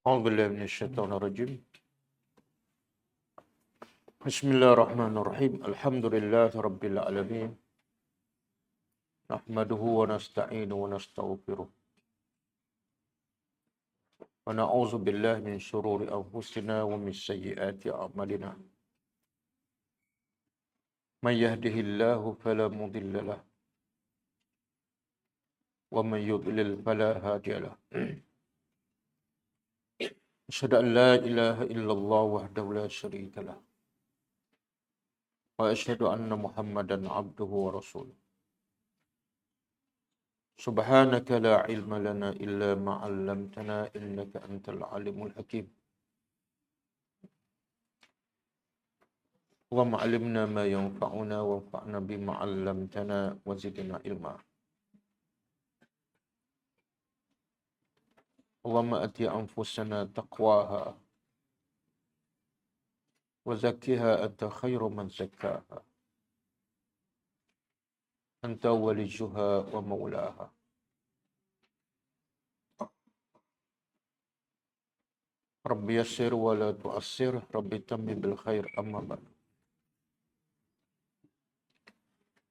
أعوذ بالله من الشيطان الرجيم. بسم الله الرحمن الرحيم. الحمد لله رب العالمين. نحمده ونستعينه ونستغفره. ونعوذ بالله من شرور أنفسنا ومن سيئات أعمالنا. من يهده الله فلا مضل له. ومن يضلل فلا هادي له. أشهد أن لا إله إلا الله وحده لا شريك له. وأشهد أن محمدا عبده ورسوله. سبحانك لا علم لنا إلا ما علمتنا إنك أنت العليم الحكيم. اللهم علمنا ما ينفعنا وانفعنا بما علمتنا وزدنا علما. اللهم أتي أنفسنا تقواها وزكها أنت خير من زكاها. أنت وليها ومولاها. رب يسر ولا تؤسر. رب تمم بالخير. أما بعد.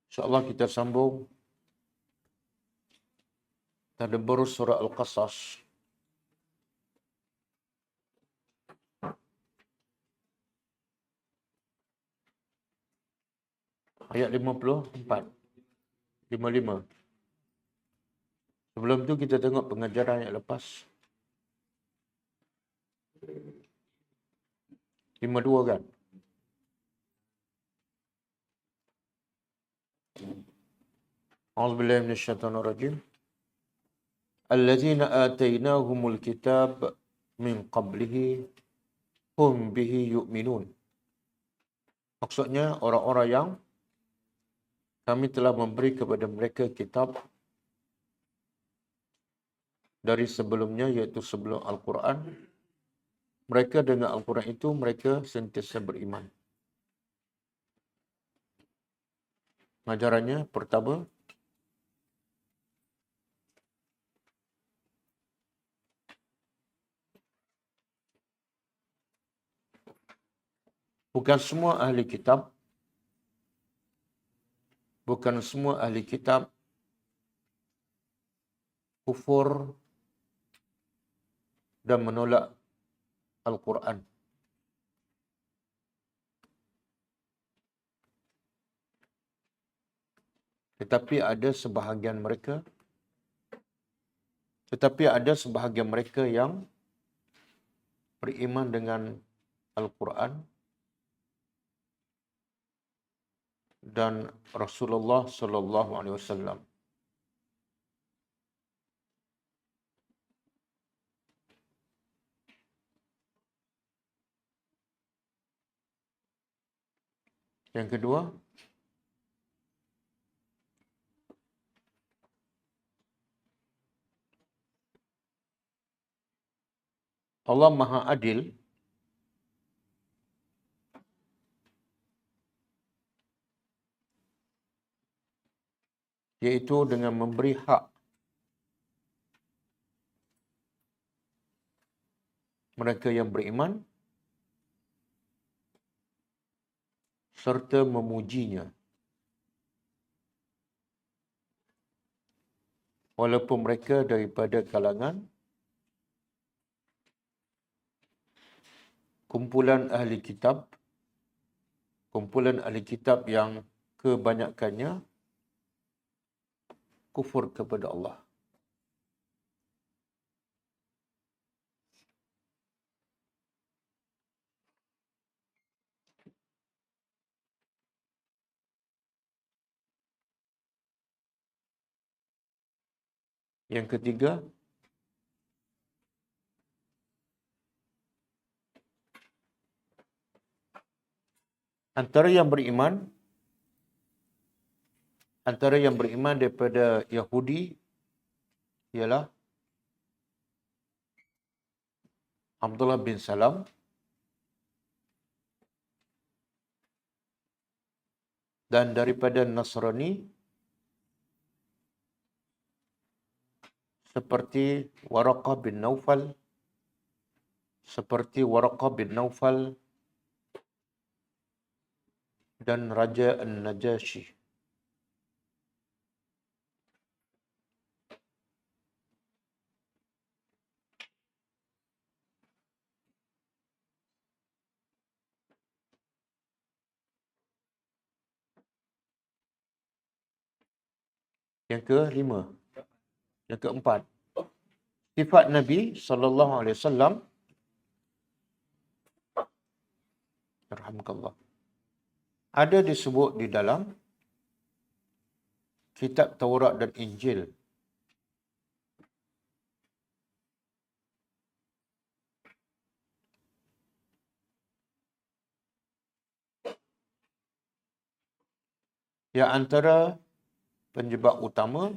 InsyaAllah kita sambung tadabbur surah Al-Qasas. Ayat 54. 55. Sebelum tu kita tengok pengajaran yang lepas. 52 kan? A'udzubillahi minasyaitonirrajim. Allazina atainahumul kitab min qablihi hum bihi yu'minun. Maksudnya orang-orang yang kami telah memberi kepada mereka kitab dari sebelumnya, iaitu sebelum Al-Quran. Mereka dengan Al-Quran itu mereka sentiasa beriman. Ajarannya pertama, bukan semua ahli kitab kufur dan menolak Al-Quran. Tetapi ada sebahagian mereka yang beriman dengan Al-Quran dan Rasulullah sallallahu alaihi wasallam. Yang kedua, Allah Maha Adil iaitu dengan memberi hak mereka yang beriman serta memujinya walaupun mereka daripada kalangan kumpulan ahli kitab yang kebanyakannya kufur kepada Allah. Yang ketiga, antara yang beriman daripada Yahudi ialah Abdullah bin Salam, dan daripada Nasrani seperti Waraqah bin Naufal seperti Waraqah bin Naufal dan Raja An-Najasyi. Yang kelima, yang keempat, sifat Nabi sallallahu alaihi wasallam, rahmatullah, ada disebut di dalam kitab Taurat dan Injil. Yang antara penyebab utama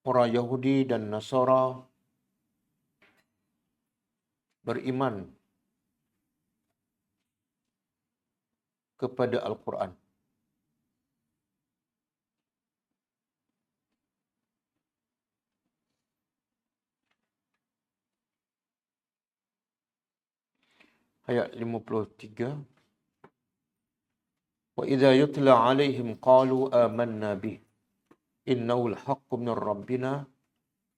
orang Yahudi dan Nasara beriman kepada Al-Quran. Ayat 53. Wa idza yutla alaihim qalu amanna bih innahu al-haqqu min rabbina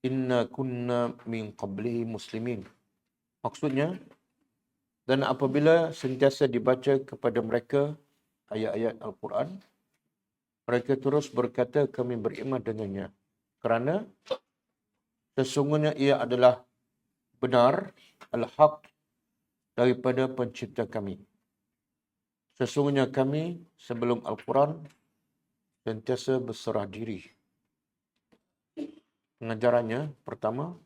inna kunna min qablihi muslimin. Maksudnya, dan apabila sentiasa dibaca kepada mereka ayat-ayat Al-Quran, mereka terus berkata kami beriman dengannya. Kerana sesungguhnya ia adalah benar, al-haq, daripada pencipta kami. Sesungguhnya kami sebelum Al-Quran sentiasa berserah diri. Pengajarannya pertama,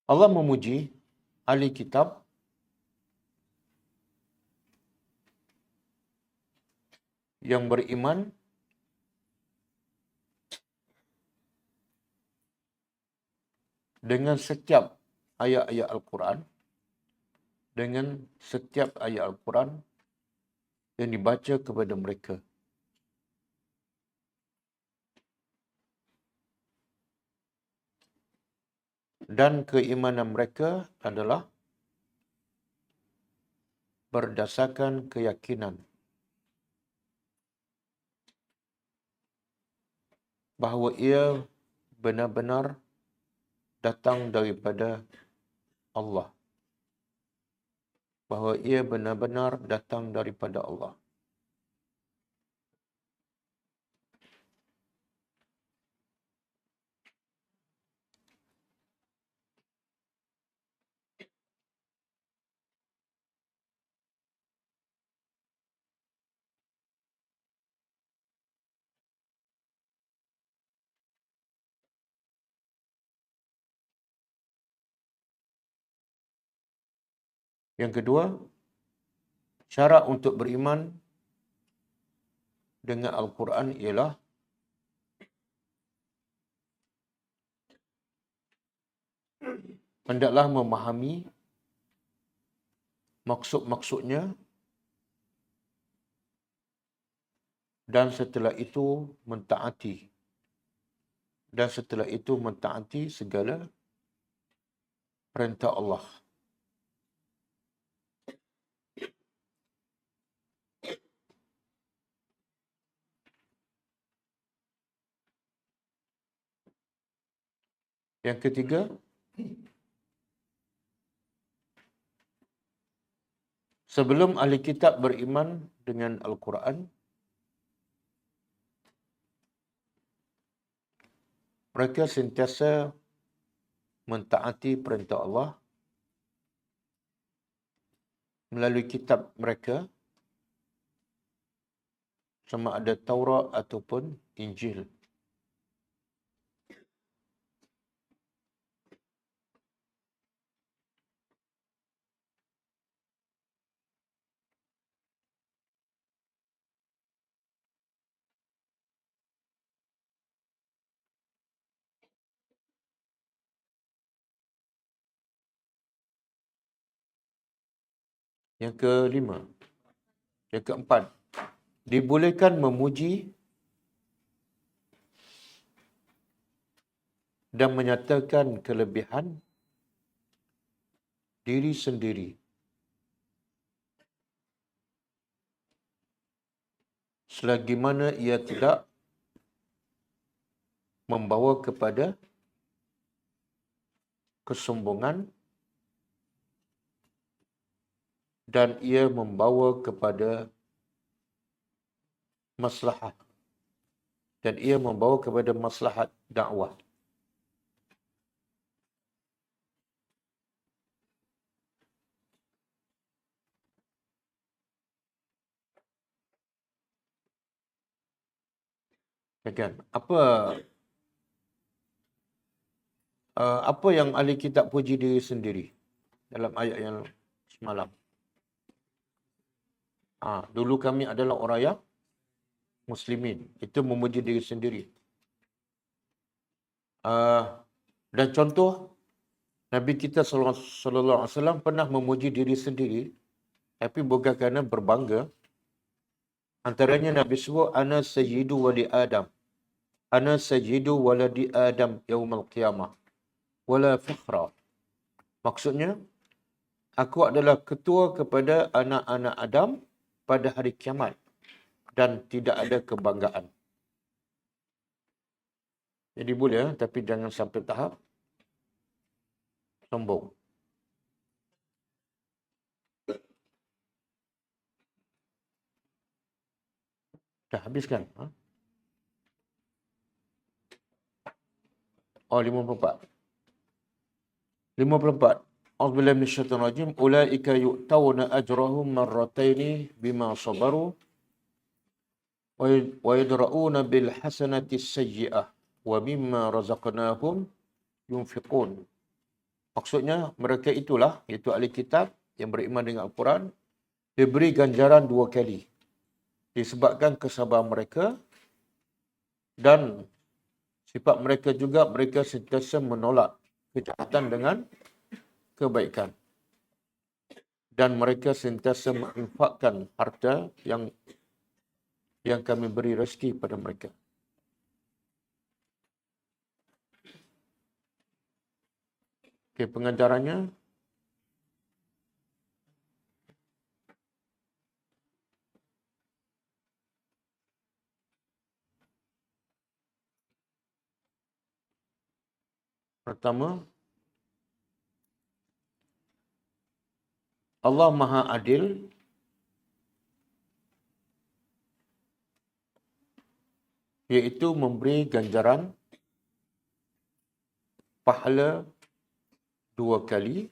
Allah memuji ahli kitab yang beriman dengan setiap ayat-ayat Al-Quran, dengan setiap ayat Al-Quran yang dibaca kepada mereka. Dan keimanan mereka adalah berdasarkan keyakinan bahawa ia benar-benar datang daripada Allah. Bahawa ia benar-benar datang daripada Allah. Yang kedua, syarat untuk beriman dengan Al-Quran ialah hendaklah memahami maksud-maksudnya dan setelah itu mentaati. Dan setelah itu mentaati segala perintah Allah. Yang ketiga, sebelum ahli kitab beriman dengan Al-Quran, mereka sentiasa mentaati perintah Allah melalui kitab mereka, sama ada Taurat ataupun Injil. Yang kelima. Yang keempat. Dibolehkan memuji dan menyatakan kelebihan diri sendiri selagi mana ia tidak membawa kepada kesombongan dan ia membawa kepada maslahat dakwah. Kan? Apa yang ahli kitab puji diri sendiri dalam ayat yang semalam? Dulu kami adalah orang yang muslimin. Itu memuji diri sendiri. Dan contoh Nabi kita sallallahu alaihi wasallam pernah memuji diri sendiri, tapi bukan kerana berbangga. Antaranya Nabi sebut ana sayyidu wali Adam. Ana sayyidu waladi Adam yaumal qiyamah. Wala fakhra. Maksudnya, aku adalah ketua kepada anak-anak Adam pada hari kiamat dan tidak ada kebanggaan. Jadi boleh, tapi jangan sampai tahap sombong. Dah habiskan? 54. 54. A'udzubillahi minasyaitonir rajim. Ulaika yu'tawna ajrahum marrataini bima sabaru wa yadra'una bil hasanati sayyi'ah wa mimma razaqnahum yunfiqun. Maksudnya mereka itulah, iaitu ahli kitab yang beriman dengan Al-Quran, diberi ganjaran 2 kali disebabkan kesabaran mereka dan sifat mereka juga mereka sentiasa menolak kejahatan dengan kebaikan. Dan mereka sentiasa menginfakkan harta yang kami beri rezeki pada mereka. Okey, pengajarannya pertama, Allah Maha Adil iaitu memberi ganjaran pahala 2 kali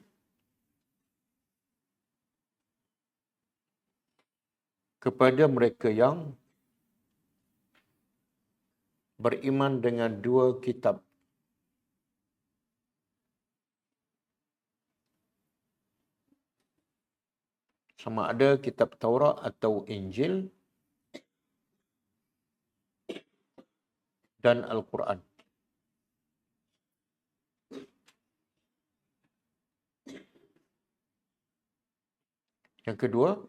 kepada mereka yang beriman dengan 2 kitab. Sama ada kitab Taurat atau Injil dan Al-Quran. Yang kedua,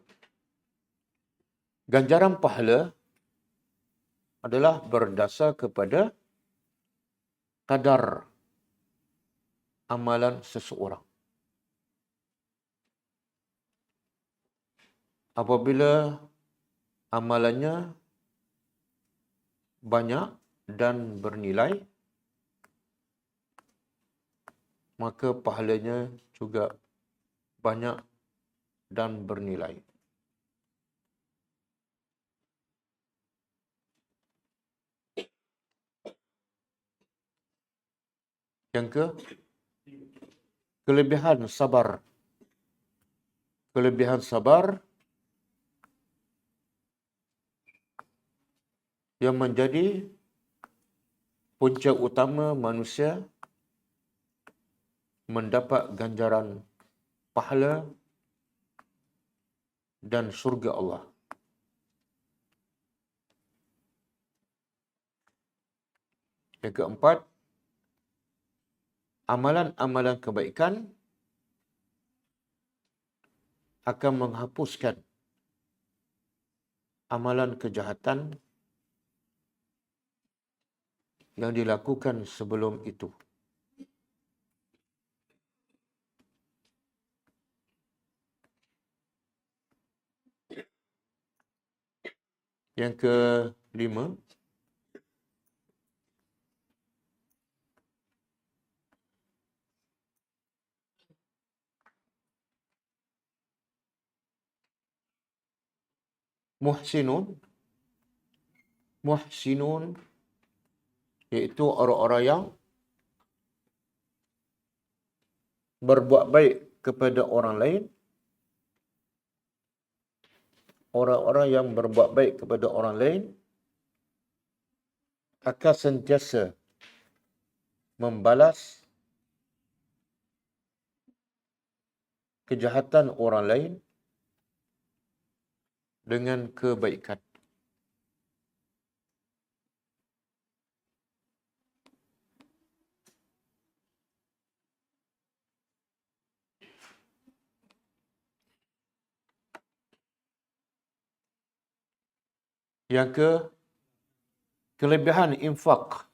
ganjaran pahala adalah berdasar kepada kadar amalan seseorang. Apabila amalannya banyak dan bernilai, maka pahalanya juga banyak dan bernilai. Yang kelebihan sabar. Kelebihan sabar yang menjadi punca utama manusia mendapat ganjaran pahala dan syurga Allah. Yang keempat, amalan-amalan kebaikan akan menghapuskan amalan kejahatan yang dilakukan sebelum itu. Yang kelima, muhsinun iaitu orang-orang yang berbuat baik kepada orang lain. Orang-orang yang berbuat baik kepada orang lain akan sentiasa membalas kejahatan orang lain dengan kebaikan. Yang kelebihan infak.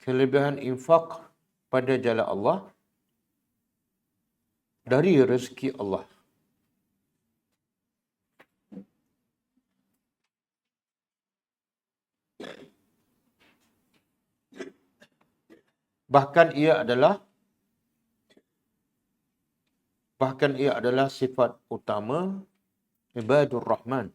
Kelebihan infak pada jalan Allah dari rezeki Allah. Bahkan ia adalah sifat utama ibadur Rahman.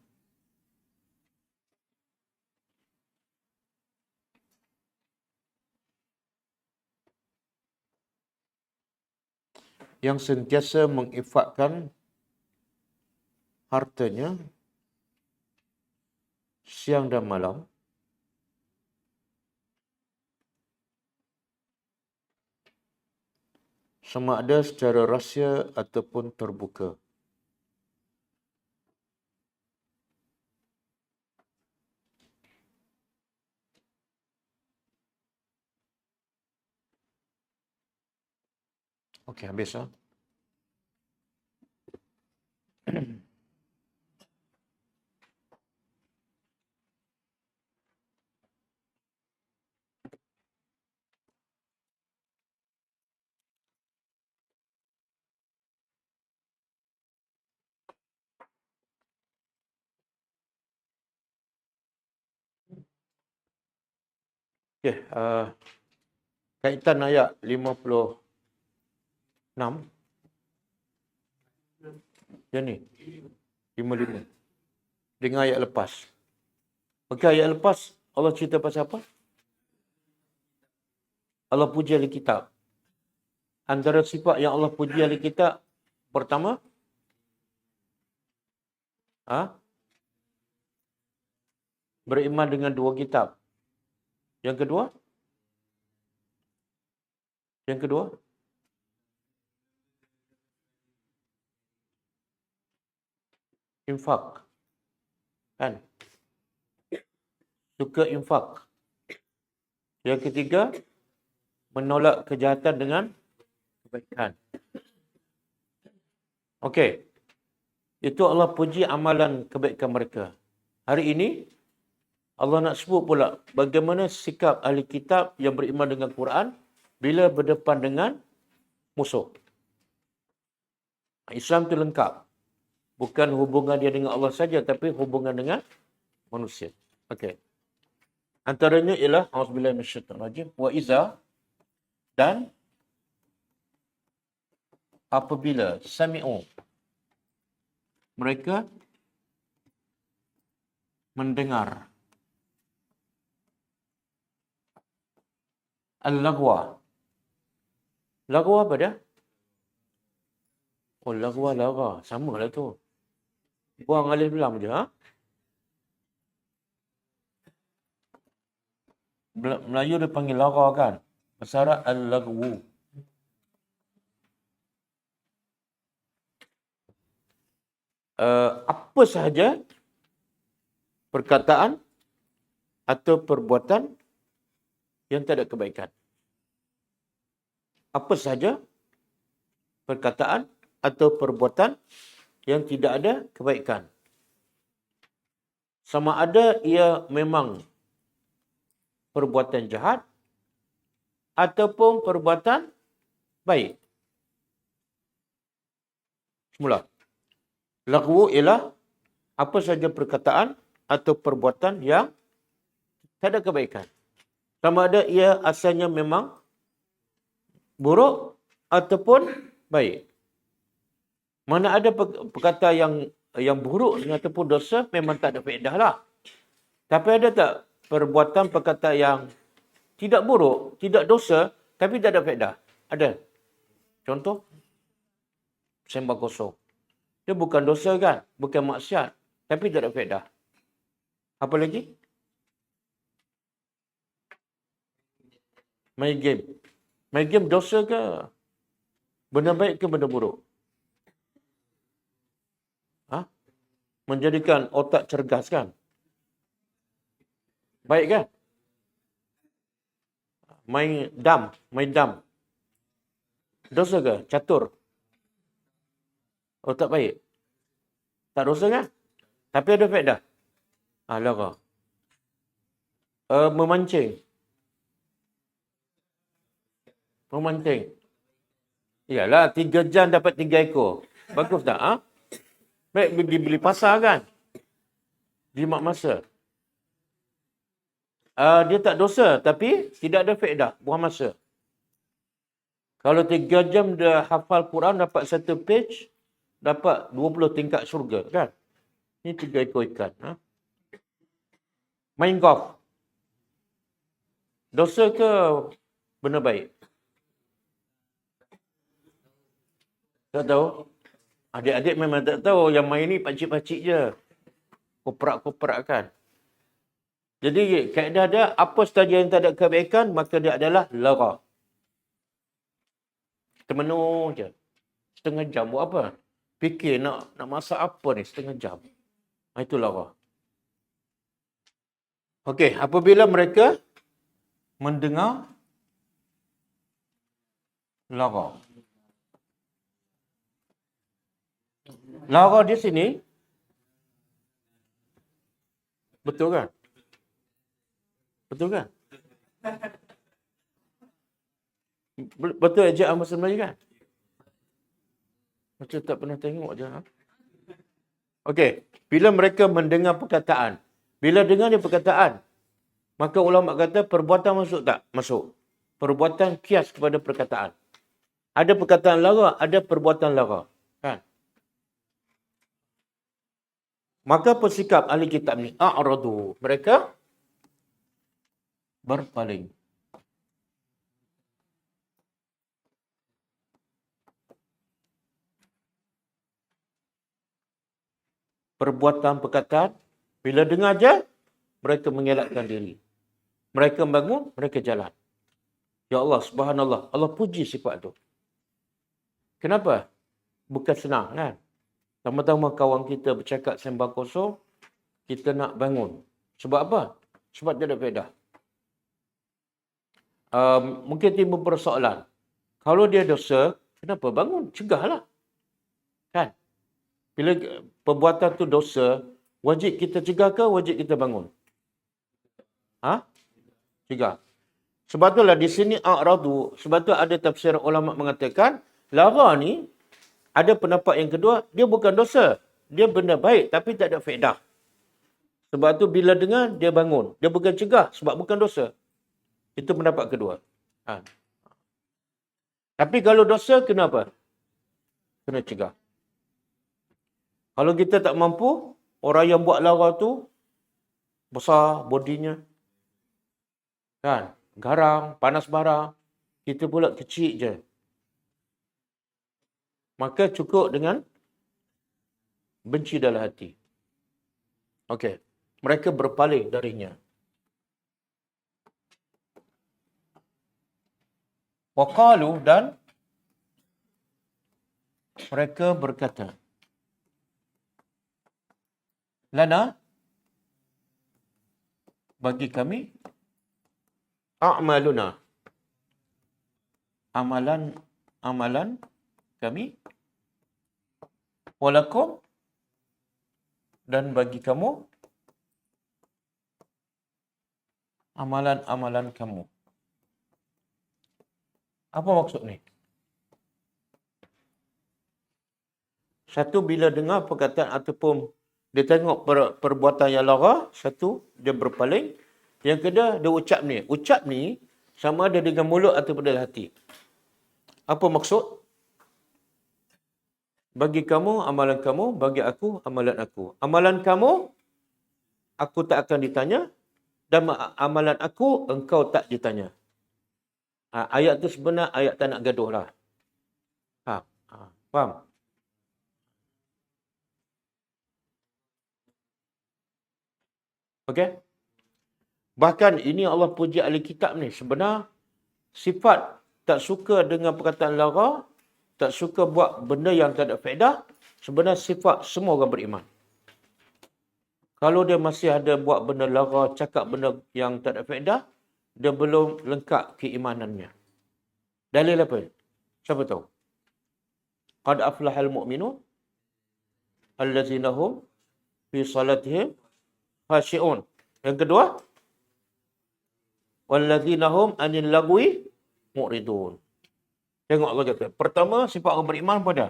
Yang sentiasa menginfakkan hartanya siang dan malam sama ada secara rahsia ataupun terbuka. Okey, habis ah. Okey, kaitan ayat 56. Yang ni 55 dengan ayat lepas. Okey, ayat lepas Allah cerita pasal apa? Allah puji ahli kitab. Antara sifat yang Allah puji ahli kitab pertama, beriman dengan dua kitab. Yang kedua, infak. Kan? Suka infak. Yang ketiga, menolak kejahatan dengan kebaikan. Okey. Itu Allah puji amalan kebaikan mereka. Hari ini, Allah nak sebut pula bagaimana sikap ahli kitab yang beriman dengan Quran bila berdepan dengan musuh. Islam itu lengkap. Bukan hubungan dia dengan Allah saja, tapi hubungan dengan manusia. Okey. Antaranya ialah auzubillahi minasyaitanir rajim wa iza, dan apabila sami'u, mereka mendengar al-lagwa. Lagwa apa dia? Oh, lagwa, laga. Sama lah tu. Buang alif lam je. Melayu dia panggil laga kan? Bahasa Arab al-lagwu. Apa sahaja perkataan atau perbuatan yang tak ada kebaikan. Apa sahaja perkataan atau perbuatan yang tidak ada kebaikan. Sama ada ia memang perbuatan jahat ataupun perbuatan baik. Semula. Lagwu ialah apa saja perkataan atau perbuatan yang tak ada kebaikan. Sama ada ia asalnya memang buruk ataupun baik. Mana ada perkataan yang buruk ataupun dosa memang tak ada faedah lah. Tapi ada tak perbuatan perkataan yang tidak buruk, tidak dosa, tapi tak ada faedah? Ada. Contoh, sembah kosong. Dia bukan dosa kan? Bukan maksiat. Tapi tak ada faedah. Apa lagi? Main game. Main game dosa ke? Benda baik ke benda buruk? Menjadikan otak cergas kan? Baik kan? Main dam. Dosa ke? Catur. Oh, tak baik. Tak dosa kan? Tapi ada faedah. Lara. Memancing. Iyalah, 3 jam dapat 3 ekor. Bagus tak? Ha? Baik pergi beli pasar kan? Jimat masa. Dia tak dosa, tapi tidak ada faedah. Buang masa. Kalau 3 jam dia hafal Quran, dapat 1 page, dapat 20 tingkat syurga kan? Ini 3 ekor ikan. Ha? Main golf. Dosa ke benda baik? Tak tahu. Adik-adik memang tak tahu. Yang main ni pacik-pacik je. Koprak-koprak kan. Jadi kaedah dia, apa sahaja yang tak ada kebaikan, maka dia adalah lara. Termenung je. Setengah jam buat apa? Fikir nak masak apa ni setengah jam. Itu lara. Okey, apabila mereka mendengar lara. Lara di sini betul kan? Betul kan? Betul ejaan bahasa Melayu kan? Macam tak pernah tengok je. Ha? Okey, bila mereka mendengar perkataan. Bila dengar dia perkataan, maka ulama kata perbuatan masuk tak? Masuk. Perbuatan kias kepada perkataan. Ada perkataan lara, ada perbuatan lara. Kan? Maka bersikap ahli kitab ni, a'radu. Mereka berpaling. Perbuatan perkataan, bila dengar je, mereka mengelakkan diri. Mereka bangun, mereka jalan. Ya Allah, subhanallah. Allah puji sifat tu. Kenapa? Bukan senang kan? Tama-tama kawan kita bercakap sembang kosong, kita nak bangun. Sebab apa? Sebab dia ada faedah. Mungkin timbul persoalan. Kalau dia dosa, kenapa bangun? Cegahlah. Kan? Bila perbuatan tu dosa, wajib kita cegah ke wajib kita bangun? Cegah. Sebab itulah di sini a'radu. Sebab tu ada tafsir ulama mengatakan, lara ni, ada pendapat yang kedua, dia bukan dosa. Dia benda baik tapi tak ada faedah. Sebab tu bila dengar, dia bangun. Dia bukan cegah sebab bukan dosa. Itu pendapat kedua. Tapi kalau dosa, kenapa? Kena cegah. Kalau kita tak mampu, orang yang buat lara tu, besar bodinya. Kan? Garang, panas bara. Kita pula kecil je. Maka cukup dengan benci dalam hati. Okey. Mereka berpaling darinya. Waqalu dan mereka berkata, lana bagi kami a'maluna. Amalan kami walakum, dan bagi kamu amalan-amalan kamu. Apa maksud ni? Satu, bila dengar perkataan ataupun dia tengok perbuatan yang lara, satu, dia berpaling. Yang kedua, dia ucap ni. Ucap ni sama ada dengan mulut ataupun dalam hati. Apa maksud? Bagi kamu, amalan kamu. Bagi aku, amalan aku. Amalan kamu, aku tak akan ditanya. Dan amalan aku, engkau tak ditanya. Ayat tu sebenarnya ayat tak nak gaduh lah. Faham? Okey? Bahkan ini Allah puji ahli kitab ni. Sebenarnya sifat tak suka dengan perkataan lara, tak suka buat benda yang tak ada faedah, sebenarnya sifat semua orang beriman. Kalau dia masih ada buat benda lara, cakap benda yang tak ada faedah, dia belum lengkap keimanannya. Dalil apa? Siapa tahu? Qad aflahal mu'minun allazina hum fi salatihim khashi'un. Yang kedua, wallazina hum anil lagwi mu'ridun. Tengok Allah kata. Pertama, sifat orang beriman pada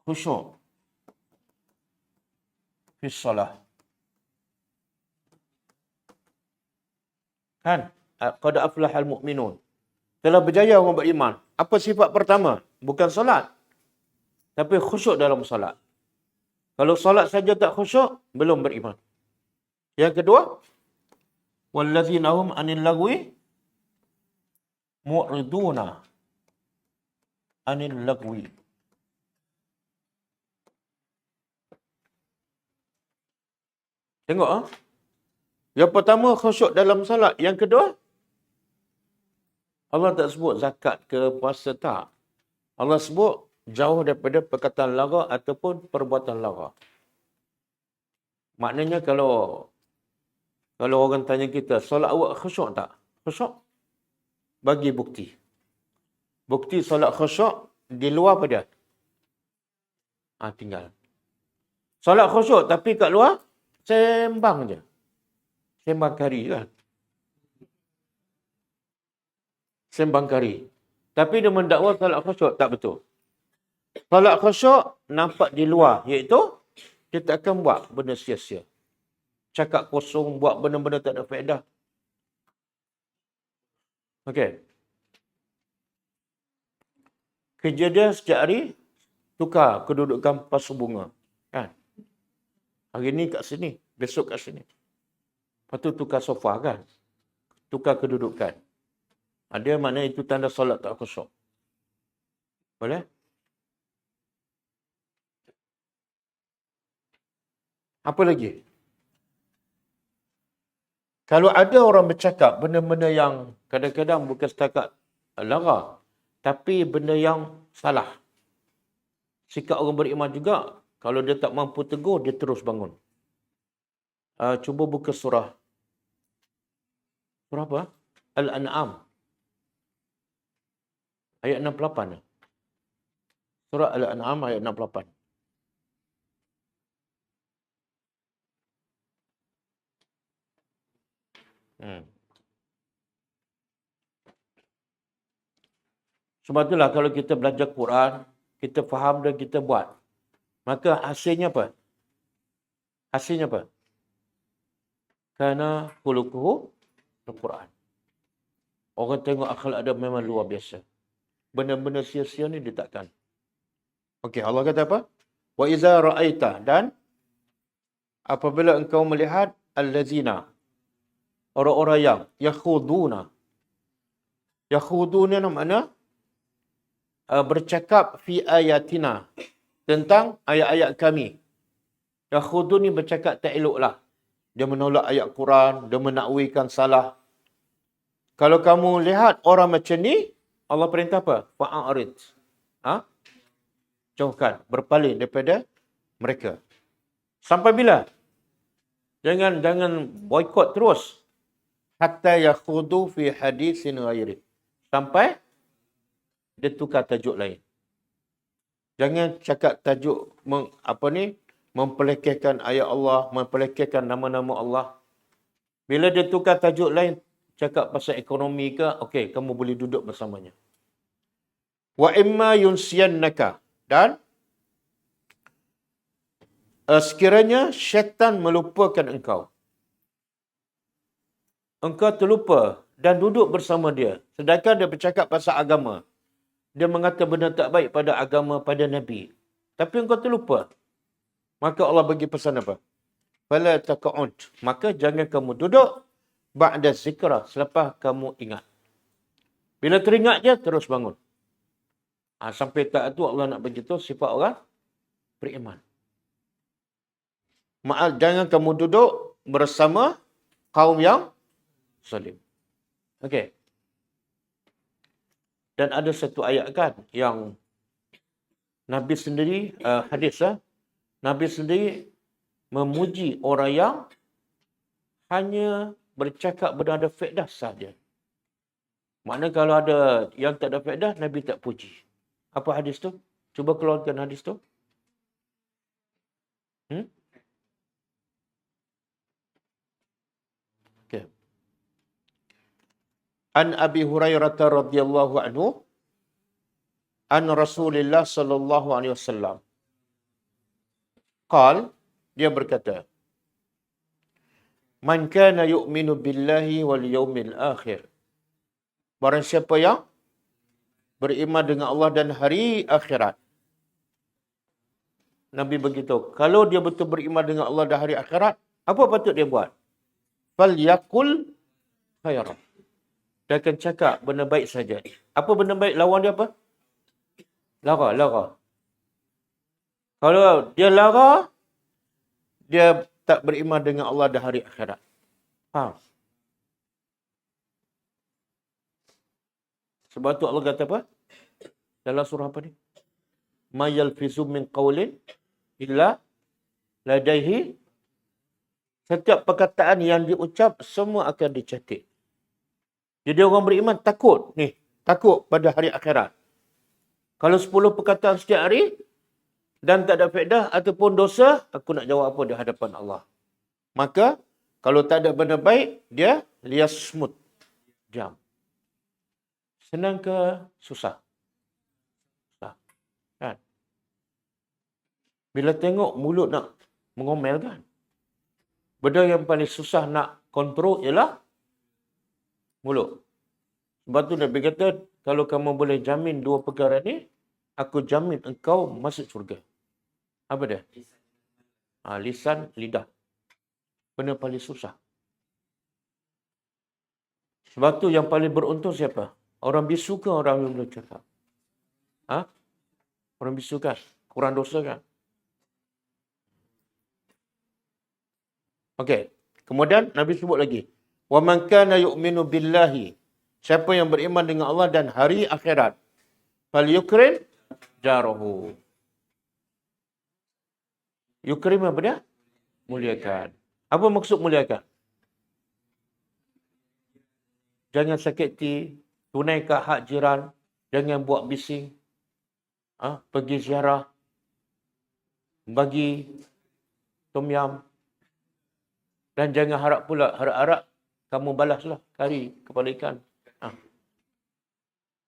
khusyuk fi salah. Kan? Qad aflahal mu'minun. Telah berjaya orang beriman. Apa sifat pertama? Bukan solat, tapi khusyuk dalam solat. Kalau solat saja tak khusyuk, belum beriman. Yang kedua, wallazina hum anil lagwi mu'riduna. Anil lagwi. Tengok. Yang pertama, khusyuk dalam solat. Yang kedua, Allah tak sebut zakat ke puasa, tak. Allah sebut jauh daripada perkataan lara ataupun perbuatan lara. Maknanya kalau orang tanya kita, solat awak khusyuk tak? Khusyuk? Bagi bukti. Bukti solat khusyuk di luar pada? Tinggal. Solat khusyuk tapi kat luar, sembang je. Sembang kari kan? Sembang kari. Tapi dia mendakwa solat khusyuk. Tak betul. Solat khusyuk nampak di luar. Iaitu, dia tak akan buat benda sia-sia. Cakap kosong, buat benda-benda tak ada faedah. Okey. Kejadian setiap hari, tukar kedudukan pasu bunga. Kan? Hari ni kat sini, besok kat sini. Lepas tu tukar sofa kan? Tukar kedudukan. Ada makna itu tanda solat tak khusyuk. Boleh? Apa lagi? Kalau ada orang bercakap benda-benda yang kadang-kadang bukan setakat lara, tapi benda yang salah. Sikap orang beriman juga, kalau dia tak mampu tegur, dia terus bangun. Cuba buka surah. Surah apa? Al-An'am. Ayat 68. Surah Al-An'am ayat 68. Sebab itulah kalau kita belajar Quran, kita faham dan kita buat. Maka hasilnya apa? Hasilnya apa? Kana khuluquhu Al-Quran. Orang tengok akhlak ada memang luar biasa. Benda-benda sia-sia ni dia takkan. Okey, Allah kata apa? Wa iza ra'aita, dan apabila engkau melihat allazina, orang-orang yang yakhuduna. Yakhuduna makna bercakap fi ayatina, tentang ayat-ayat kami. Yakhudun ni bercakap tak eloklah. Dia menolak ayat Quran, dia menakwikan salah. Kalau kamu lihat orang macam ni, Allah perintah apa? Fa'arid. Jauhkan, berpaling daripada mereka. Sampai bila? Jangan boikot terus. Hatta yakhudu fi hadisin ghairi. Sampai dia tukar tajuk lain. Jangan cakap tajuk mempelekehkan ayat Allah, mempelekehkan nama-nama Allah. Bila dia tukar tajuk lain, cakap pasal ekonomi ke, okey, kamu boleh duduk bersamanya. Wa imma yunsiyannaka. Dan sekiranya syaitan melupakan engkau. Engkau terlupa dan duduk bersama dia. Sedangkan dia bercakap pasal agama. Dia mengata benda tak baik pada agama, pada Nabi. Tapi engkau terlupa. Maka Allah bagi pesan apa? Fala taq'ud. Maka jangan kamu duduk ba'da zikra, selepas kamu ingat. Bila teringat je, terus bangun. Sampai tak tu Allah nak beritahu sifat orang beriman. Jangan kamu duduk bersama kaum yang zalim. Okey. Dan ada satu ayat kan yang Nabi sendiri, hadis Nabi sendiri memuji orang yang hanya bercakap benda ada faedah sahaja. Maknanya kalau ada yang tak ada faedah, Nabi tak puji. Apa hadis tu? Cuba keluarkan hadis tu. Okay. An Abi Hurairah radhiyallahu anhu an Rasulullah sallallahu alaihi wasallam. Dia berkata, Man kana yu'minu billahi wal yawmil akhir. Barang siapa yang beriman dengan Allah dan hari akhirat. Nabi beritahu, kalau dia betul beriman dengan Allah dan hari akhirat, apa patut dia buat? Fal yakul khairan. Dia akan cakap benda baik saja. Apa benda baik? Lawan dia apa? Lara. Kalau dia lara, dia tak beriman dengan Allah dan hari akhirat. Faham? Sebab tu Allah kata apa? Dalam surah apa ni? Ma yalfizu min qawlin illa ladaihi. Setiap perkataan yang diucap, semua akan dicatat. Jadi orang beriman takut pada hari akhirat. Kalau 10 perkataan setiap hari dan tak ada faedah ataupun dosa, aku nak jawab apa di hadapan Allah. Maka kalau tak ada benda baik, dia liyasmut. Diam. Senang ke susah? Susah. Kan? Bila tengok mulut nak mengomel kan? Benda yang paling susah nak kontrol ialah mulut. Sebab tu Nabi kata, kalau kamu boleh jamin 2 perkara ni, aku jamin engkau masuk syurga. Apa dia? Lisan, lidah. Benda paling susah. Sebab tu yang paling beruntung siapa? Orang bisu ke orang yang boleh cakap? Orang bisu kan? Kurang dosa kan? Okey. Kemudian Nabi sebut lagi. Wa man kana yu'minu billahi. Siapa yang beriman dengan Allah dan hari akhirat. Falyukrim jarahu. Yukrim apa dia? Muliakan. Apa maksud muliakan? Jangan sakiti, tunaikan hak jiran, jangan buat bising. Pergi ziarah, bagi tom yam. Dan jangan harap kamu balaslah kari kepala ikan.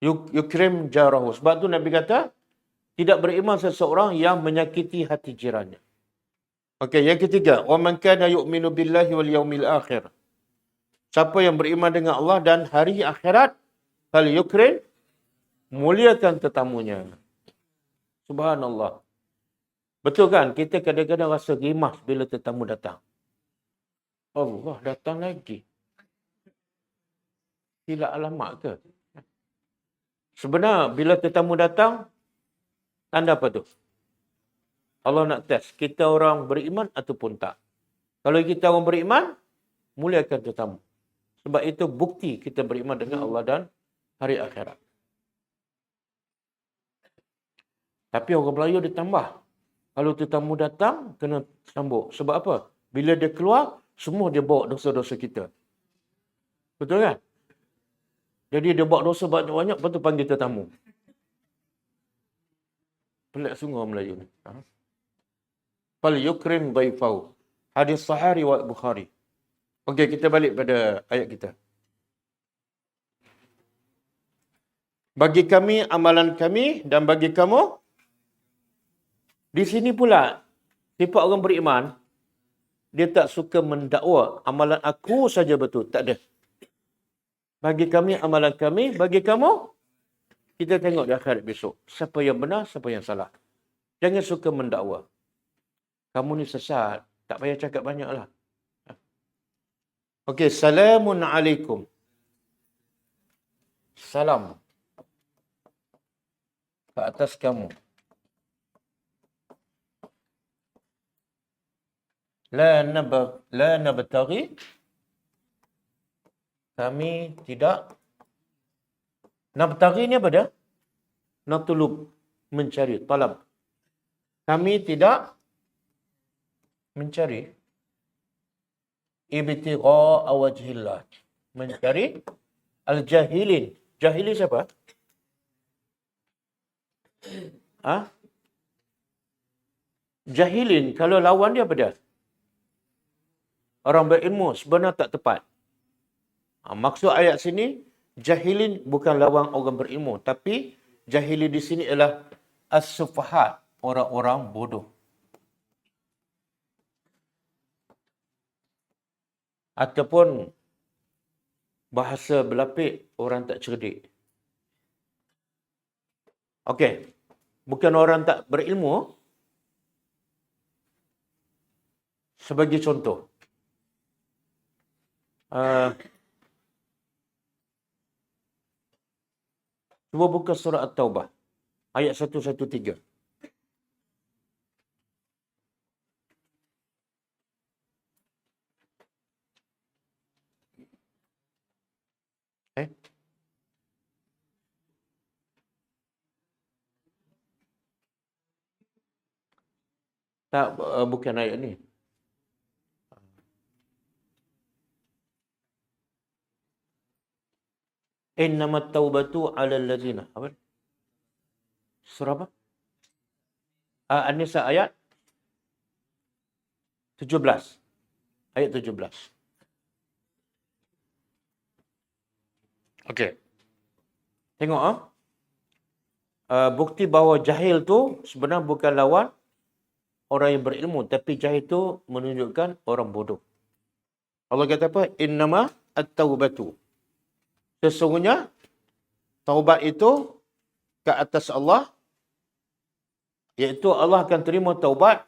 Yukrim jarahu. Sebab tu Nabi kata, tidak beriman seseorang yang menyakiti hati jirannya. Okey, yang ketiga, wa man kana yu'minu billahi wal yawmil akhir. Siapa yang beriman dengan Allah dan hari akhirat, fal yukrim, muliakan tetamunya. Subhanallah. Betul kan? Kita kadang-kadang rasa rimas bila tetamu datang. Allah datang lagi. Silap alamat ke? Sebenarnya bila tetamu datang, tanda apa tu? Allah nak test kita orang beriman ataupun tak. Kalau kita orang beriman, muliakan tetamu. Sebab itu bukti kita beriman dengan Allah dan hari akhirat. Tapi orang Melayu dia tambah. Kalau tetamu datang, kena sambut. Sebab apa? Bila dia keluar, semua dia bawa dosa-dosa kita. Betul kan? Jadi dia bawa dosa banyak-banyak, lepas tu panggil tetamu. Pelik sungguh Melayu ni. Fal yukrim dhaifahu. Hadis sahih riwayat Bukhari. Okey, kita balik pada ayat kita. Bagi kami amalan kami dan bagi kamu. Di sini pula sifat orang beriman, dia tak suka mendakwa amalan aku saja betul, tak ada. Bagi kami amalan kami, bagi kamu kita tengok di akhirat besok siapa yang benar, siapa yang salah. Jangan suka mendakwa. Kamu ni sesat, tak payah cakap banyaklah. Okey, salamun alaikum. Salam ke atas kamu. La nabtaghi. Kami tidak. Nabtaghi ni apa dia? Natulub. Mencari. Talab. Kami tidak mencari. Ibtigha'a wajhillah. Mencari al-jahilin. Jahili siapa? Jahilin. Kalau lawan dia apa dia? Orang berilmu sebenarnya tak tepat. Maksud ayat sini, jahilin bukan lawan orang berilmu. Tapi jahili di sini adalah as-sufahat, orang-orang bodoh. Ataupun bahasa berlapik, orang tak cerdik. Okey, bukan orang tak berilmu. Sebagai contoh, cuba buka surah At-Taubah. Ayat 113. Tak, bukan ayat ni. Innamat taubatu 'alal ladzina. Apa? Surah apa? An-Nisa ayat 17. Ayat 17. Okey. Tengok bukti bahawa jahil tu sebenarnya bukan lawan orang yang berilmu, tapi jahil tu menunjukkan orang bodoh. Allah kata apa? Innama at-taubatu. Sesungguhnya taubat itu ke atas Allah, iaitu Allah akan terima taubat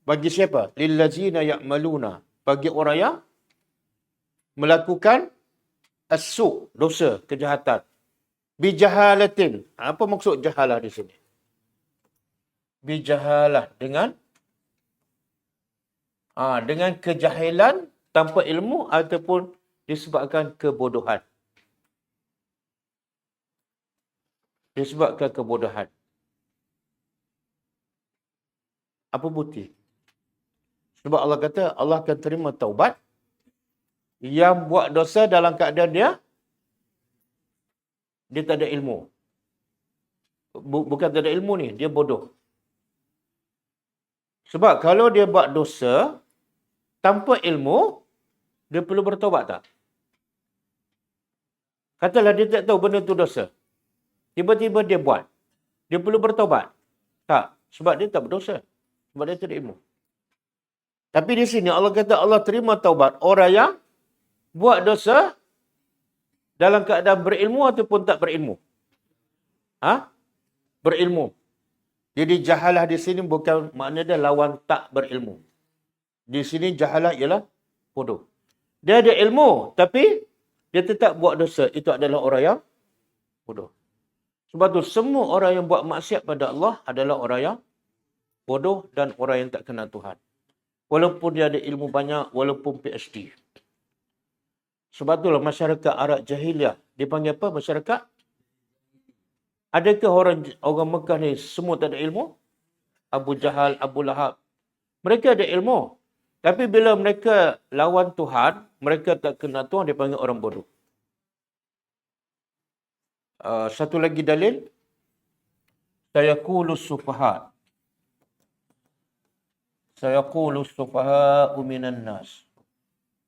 bagi siapa? Lillazina ya'maluna. Bagi orang yang melakukan as-su', dosa, kejahatan. Bijahalatin. Apa maksud jahalah di sini? Bijahalah dengan kejahilan tanpa ilmu ataupun disebabkan kebodohan. Disebabkan kebodohan. Apa bukti? Sebab Allah kata Allah akan terima taubat yang buat dosa dalam keadaan dia tak ada ilmu. Bukan tak ada ilmu ni, dia bodoh. Sebab kalau dia buat dosa tanpa ilmu, dia perlu bertaubat tak? Katalah dia tak tahu benda tu dosa. Tiba-tiba dia buat. Dia perlu bertaubat? Tak. Sebab dia tak berdosa. Sebab dia tak ada ilmu. Tapi di sini Allah kata Allah terima taubat orang yang buat dosa dalam keadaan berilmu ataupun tak berilmu. Berilmu. Jadi jahalah di sini bukan makna dia lawan tak berilmu. Di sini jahalah ialah bodoh. Dia ada ilmu tapi dia tetap buat dosa. Itu adalah orang yang bodoh. Sebab tu semua orang yang buat maksiat pada Allah adalah orang yang bodoh dan orang yang tak kenal Tuhan. Walaupun dia ada ilmu banyak, walaupun PhD. Sebab itulah masyarakat Arab Jahiliyah dipanggil apa? Masyarakat? Adakah orang Mekah ni semua tak ada ilmu? Abu Jahal, Abu Lahab. Mereka ada ilmu. Tapi bila mereka lawan Tuhan, mereka tak kenal Tuhan, dipanggil orang bodoh. Satu lagi dalil. sayaqulu sufaha. Sayaqulu sufaha minan nas.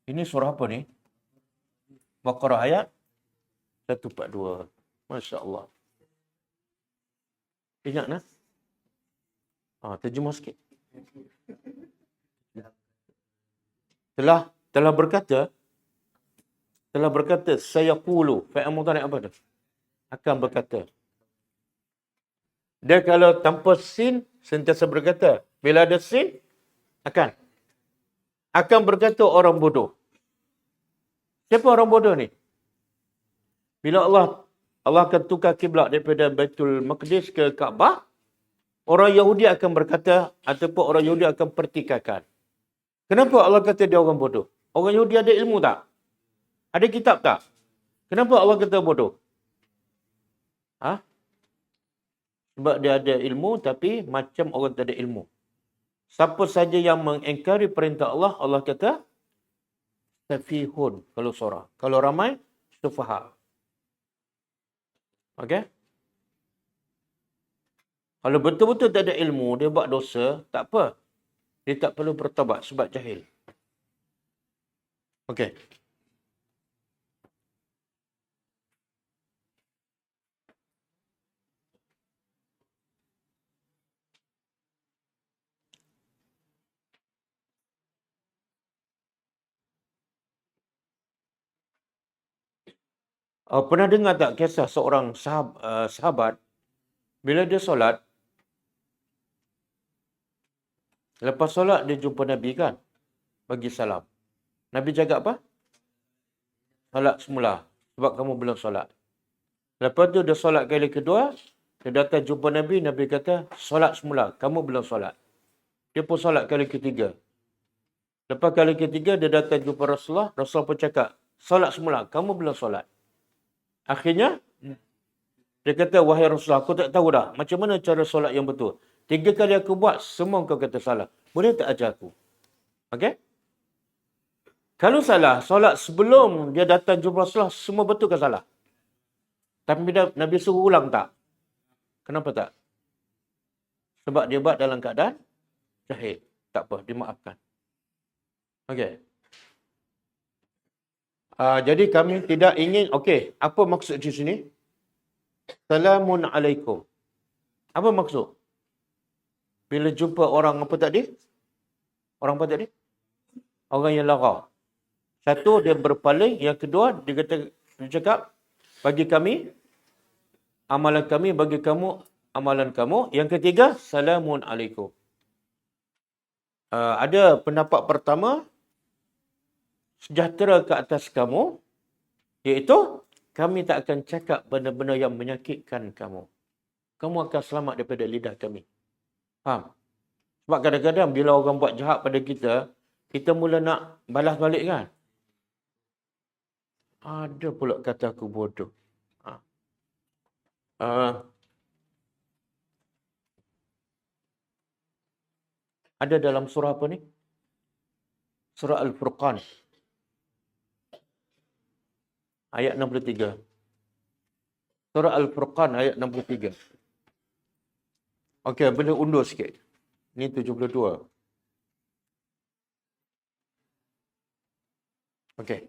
Ini surah apa ni? Baqarah ayat 142. Masya Allah. Ingat nak? Terjemah sikit. Telah berkata sayaqulu. Fa'il mudhari' apa tu? Akan berkata. Dia kalau tanpa sin sentiasa berkata. Bila ada sin akan berkata orang bodoh. Siapa orang bodoh ni? Bila Allah akan tukar kiblat daripada Baitul Maqdis ke Kaabah, orang Yahudi akan berkata ataupun orang Yahudi akan pertikaikan. Kenapa Allah kata dia orang bodoh? Orang Yahudi ada ilmu tak? Ada kitab tak? Kenapa Allah kata bodoh? Sebab dia ada ilmu tapi macam orang tak ada ilmu. Siapa saja yang mengingkari perintah Allah, Allah kata safihun kalau seorang. Kalau ramai, sufaha. Okey? Kalau betul-betul tak ada ilmu, dia buat dosa, tak apa. Dia tak perlu bertaubat sebab jahil. Okey. Pernah dengar tak kisah seorang sahabat bila dia solat, lepas solat dia jumpa Nabi kan? Bagi salam. Nabi cakap apa? Solat semula. Sebab kamu belum solat. Lepas tu dia solat kali kedua, dia datang jumpa Nabi, Nabi kata, solat semula. Kamu belum solat. Dia pun solat kali ketiga. Lepas kali ketiga, dia datang jumpa Rasulullah. Rasulullah pun cakap, solat semula. Kamu belum solat. Akhirnya, dia kata, wahai Rasulullah, aku tak tahu dah. Macam mana cara solat yang betul? 3 kali aku buat, semua kau kata salah. Boleh tak ajar aku? Okey? Kalau salah, solat sebelum dia datang jumpa Rasulullah, semua betul ke salah? Tapi Nabi suruh ulang tak? Kenapa tak? Sebab dia buat dalam keadaan jahil. Tak apa, dimaafkan. Okey. Jadi kami tidak ingin, okey, apa maksud di sini? Salamun alaikum. Apa maksud? Bila jumpa orang apa tadi? Orang apa tadi? Orang yang lara. Satu, dia berpaling. Yang kedua, dia cakap, bagi kami, amalan kami, bagi kamu, amalan kamu. Yang ketiga, salamun alaikum. Ada pendapat pertama, sejahtera ke atas kamu, iaitu kami tak akan cakap benda-benda yang menyakitkan kamu. Kamu akan selamat daripada lidah kami. Faham? Sebab kadang-kadang bila orang buat jahat pada kita, kita mula nak balas balik kan? Ada pula kata aku bodoh. Ada dalam surah apa ni? Surah Al-Furqan. Ayat 63. Surah Al-Furqan ayat 63. Okey, boleh undur sikit. Ini 72. Okey.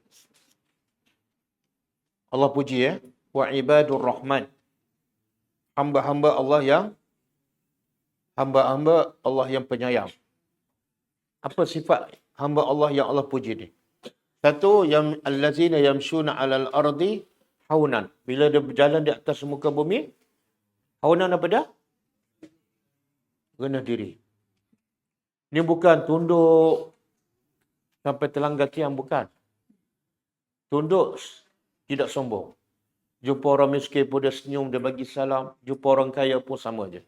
Allah puji ya. Wa ibadur rahman. Hamba-hamba Allah yang penyayang. Apa sifat hamba Allah yang Allah puji ni? Satu, yang allazina yamshuna 'alal ardi haunan. Bila dia berjalan di atas muka bumi, haunan apa dah? Rendah diri. Ini bukan tunduk sampai telanggar tiang, bukan. Tunduk, tidak sombong. Jumpa orang miskin pun dia senyum, dia bagi salam. Jumpa orang kaya pun sama je.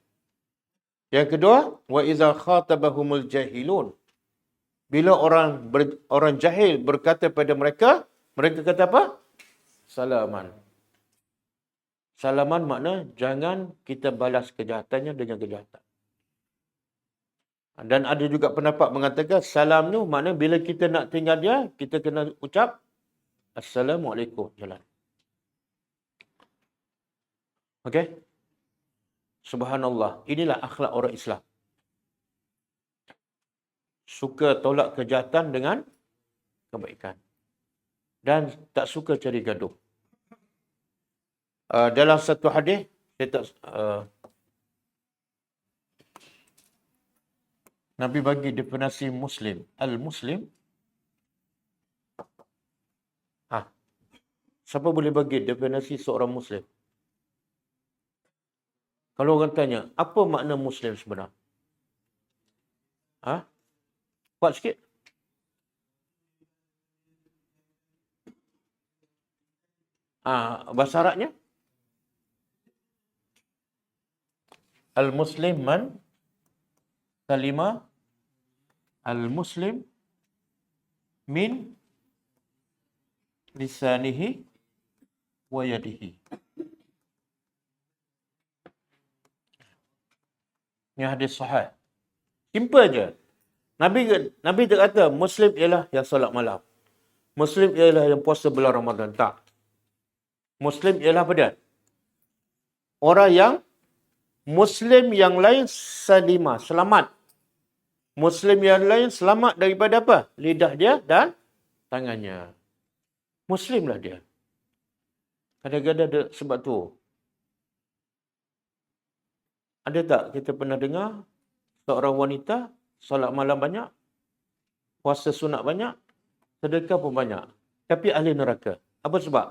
Yang kedua, wa iza khatabahumul jahilun. Bila orang jahil berkata pada mereka, mereka kata apa? Salaman. Salaman makna jangan kita balas kejahatannya dengan kejahatan. Dan ada juga pendapat mengatakan salam tu makna bila kita nak tinggal dia, kita kena ucap Assalamualaikum. Jalan. Okey? Subhanallah. Inilah akhlak orang Islam. Suka tolak kejahatan dengan kebaikan. Dan tak suka cari gaduh. Dalam satu hadis, Nabi bagi definisi Muslim. Al-Muslim. Siapa boleh bagi definisi seorang Muslim? Kalau orang tanya, apa makna Muslim sebenar? Kuat sikit. Bahasa Arabnya? Al-Muslim man salima al-Muslim min lisanihi wa yadihi. Ini hadis sahih. Simple je. Nabi tak kata Muslim ialah yang solat malam. Muslim ialah yang puasa bulan Ramadan. Tak. Muslim ialah apa dia? Orang yang Muslim yang lain salimah, selamat. Muslim yang lain selamat daripada apa? Lidah dia dan tangannya. Muslimlah dia. Kadang-kadang ada sebab tu. Ada tak kita pernah dengar seorang wanita solat malam banyak, puasa sunat banyak, sedekah pun banyak, tapi ahli neraka? Apa sebab?